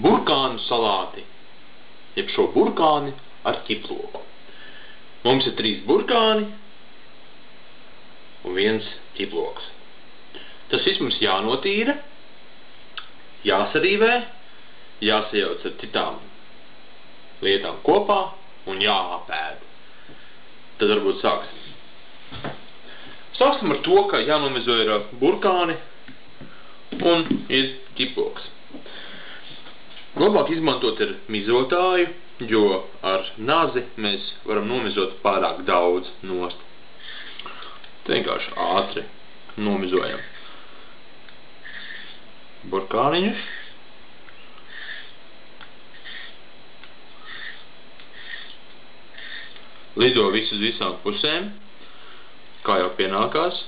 burkānu salāti, jeb šo burkāni ar ķiploku. Mums ir 3 burkāni un 1 ķiploks. Tas viss mums jānotīra, jāsarīvē, jāsajauc ar citām lietām kopā un jāapēd. Tad varbūt sāksim. Sāksim ar to, ka jānomizo ir burkāni un ir ķiploks. Labāk izmantot ir mizotāju, jo ar nazi mēs varam nomizot pārāk daudz nost. Te vienkārši ātri nomizojam burkāniņus. Lido visu uz visām pusēm, kā jau pienākās.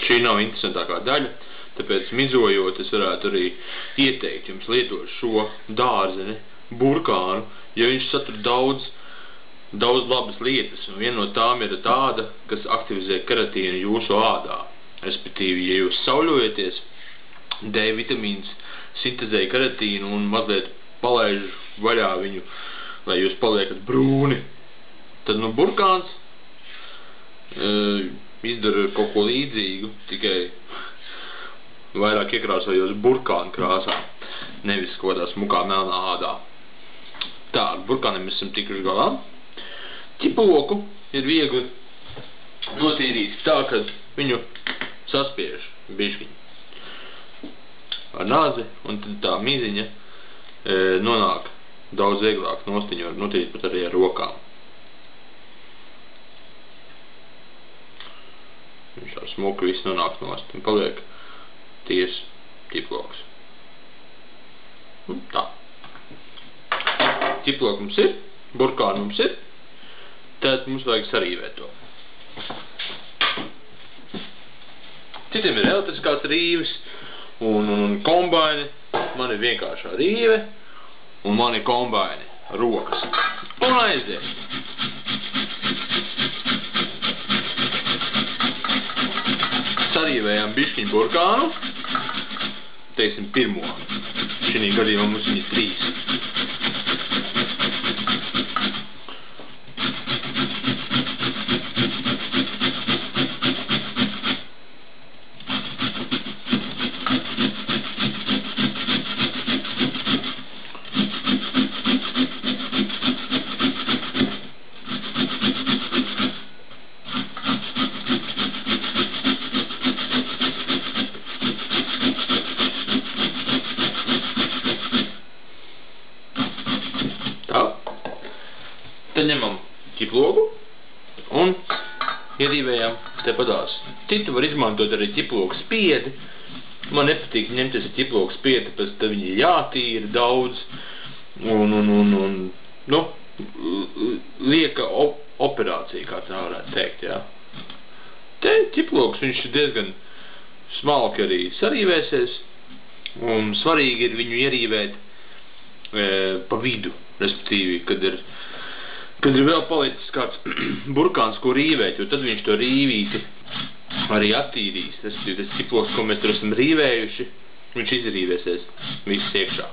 Šī nav interesantākā daļa, tāpēc mizojot es varētu arī ieteikt jums lietot šo dārzeni, burkānu, jo viņš satur daudz labas lietas, un viena no tām ir tāda, kas aktivizē keratīnu jūsu ādā. Respektīvi, ja jūs sauļojaties, D vitamīns sintezēja keratīnu un mazliet palaiž vaļā viņu, lai jūs paliekat brūni. Tad burkāns izdara kaut ko līdzīgu, tikai vairāk iekrāsojos burkānu krāsā, nevis kaut kādā smukā melnā ādā. Tā, ar burkāniem mēs esam tikuši galā. Ķiploku ir viegli notīrīt tā, ka viņu saspiež bišķiņu ar nāzi, un tad tā miziņa nonāk daudz vieglāk nostiņu, var notīrīt pat arī ar rokām. Viņš tā smuki viss nonāk nost, un paliek ties ķiploks. Tā. Ķiploks mums ir, burkāni mums ir, tad mums vajag sarīvēt to. Citiem ir elektriskās rīves un kombaini. Man ir vienkāršā rīve un man ir kombaini, rokas. Un aiziet. Sarīvējām bišķiņu burkānu. Teiksim pirmo. Šī gadījumā mums viņi 3. Tad ņemam ķiploku un ierīvējam tepadās. Citu var izmantot arī ķiploku spiedi. Man nepatīk ņemties ar ķiploku spiedi, tāpēc tad viņi jātīra daudz un lieka operācija, kā tā varētu teikt, jā. Te ķiploks, viņš ir diezgan smalki arī sarīvēsies, un svarīgi ir viņu ierīvēt pa vidu, respektīvi, kad ir vēl palicis kāds burkāns, ko rīvēt, jo tad viņš to rīvīti arī attīrīs. Respektīvi, tas ķiploks, ko mēs tur esam rīvējuši, viņš izrīvēsies viss iekšā.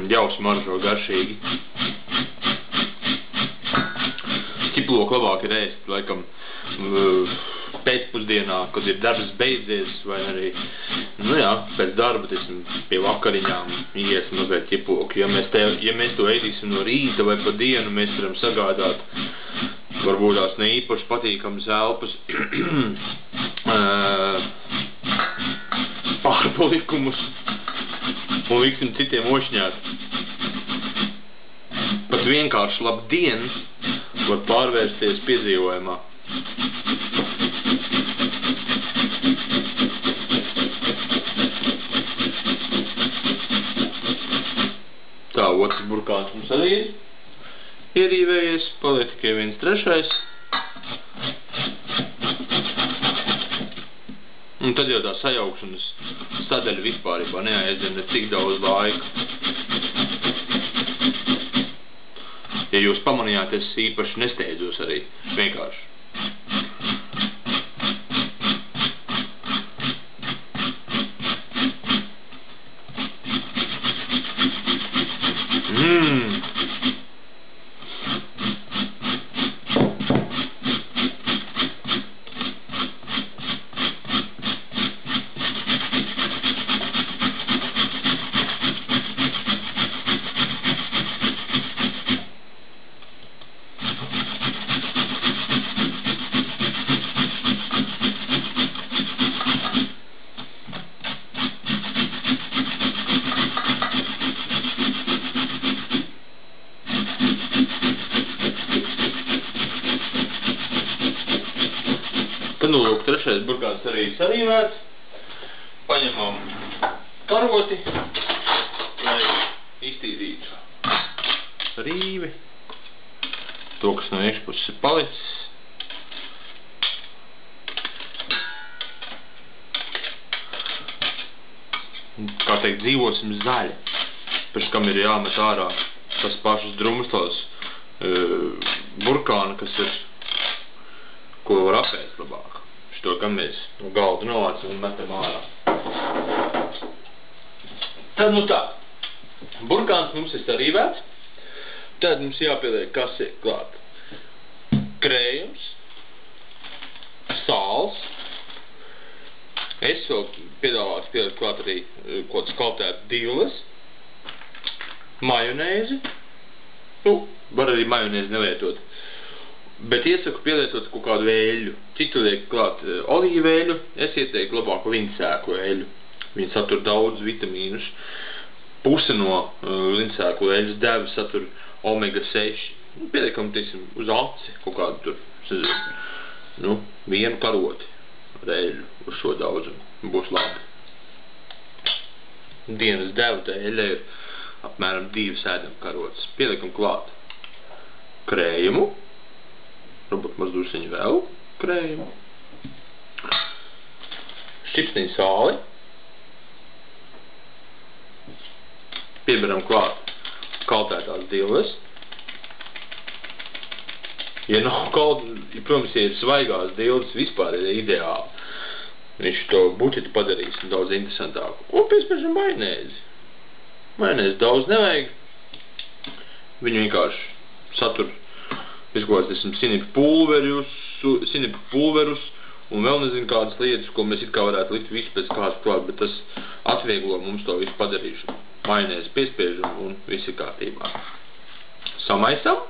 Jau smaržo garšīgi. Ķiploku labāk ir ēst, laikam, pēcpusdienā, kad ir darbs beidzies, vai arī, pēc darba, pie vakariņām ies mazliet ķiploku. Ja mēs to ēdīsim no rīta vai pa dienu, mēs varam sagādāt varbūt tās ne īpaši patīkams elpas pārpalikumus un liksim citiem ošņāt. Pat vienkārši labdien var pārvērsties piedzīvojumā. Tā, otrs burkāns mums arī ir ierīvējies, paliek tikai 1/3. Un tad jau tā sajaukšanas sadaļa vispārībā neaizdien ne cik daudz laika. Ja jūs pamanījāt, es īpaši nesteidzos arī, vienkārši. Tad, nu, lūk, trešais burkāns arī sarīvēts. Paņemam karoti, lai iztīrītu rīvi. To, kas no iekšpuses ir palicis. Kā teikt, dzīvosim zaļi. Pēc kam ir jāmet ārā tas pašas drumslas burkāna, kas ir, ko var apēst labāk. Šito, kam mēs no galda novācam un metam ārā. Tad, nu tā, burkāns mums ir sarīvēts. Tad mums jāpieliek, kas ir klāt. Krējums, sāls. Es vēl piedāvātu pielikt klāt arī kaut skaltētu divles, majonēzi. Nu, var arī majonēzi nelietot. Bet iesaku pielietot kaut kādu eļļu. Citu liek klāt olīveļu, es ieteiktu labāk lindsēklu eļļu. Viņa satur daudz vitamīnus. Puse no lindsēklu eļļas devi satur omega 6. Pieliekam, teiksim, uz aci kaut kādu tur, nu, vienu karoti ar eļļu uz šo daudzumu. Būs labi. Dienas devu tā eļļa ir apmēram 2 ēdam karotes. Pieliekam klāt krējumu. Varbūt mazdūsiņu vēl krējumu. Šķipsniņu sāli. Pieberam klāt kaltētās dilves. Ja nav protams, ja ir svaigās dilves, vispār ir ideāli. Viņš to buķeti padarīs daudz interesantāku. Un pēc majonēzi. Majonēzi daudz nevajag. Viņu vienkārši satur sinipu pulverus un vēl nezinu kādas lietas, ko mēs it kā varētu likt visu pēc kāds klāt, bet tas atvieglo mums to visu padarīšanu. Majonēzi piespiežam un viss ir kārtībā. Samaisam.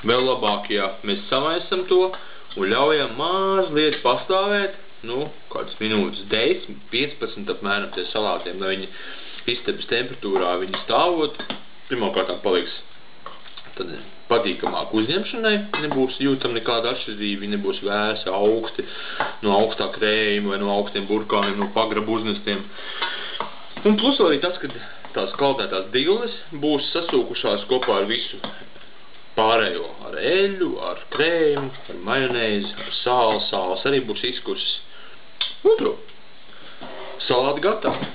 Vēl labāk, ja mēs samaisam to un ļaujam mazliet pastāvēt, nu, kādas minūtes 10, 15 apmēram tie salātiem, lai viņi istabas temperatūrā viņi stāvot. Pirmkārtām paliks tad patīkamāk uzņemšanai, nebūs jūtam nekāda atšķirība, nebūs vēsi, augsti, no augstā krējuma vai no augstiem burkāniem, no pagrabu uznestiem. Un plus arī tas, ka tās kaltētās dilles būs sasūkušās kopā ar visu pārējo, ar eļļu, ar krējumu, ar majonēzi, ar sāls arī būs izkursis. Un to, salāti gatavi.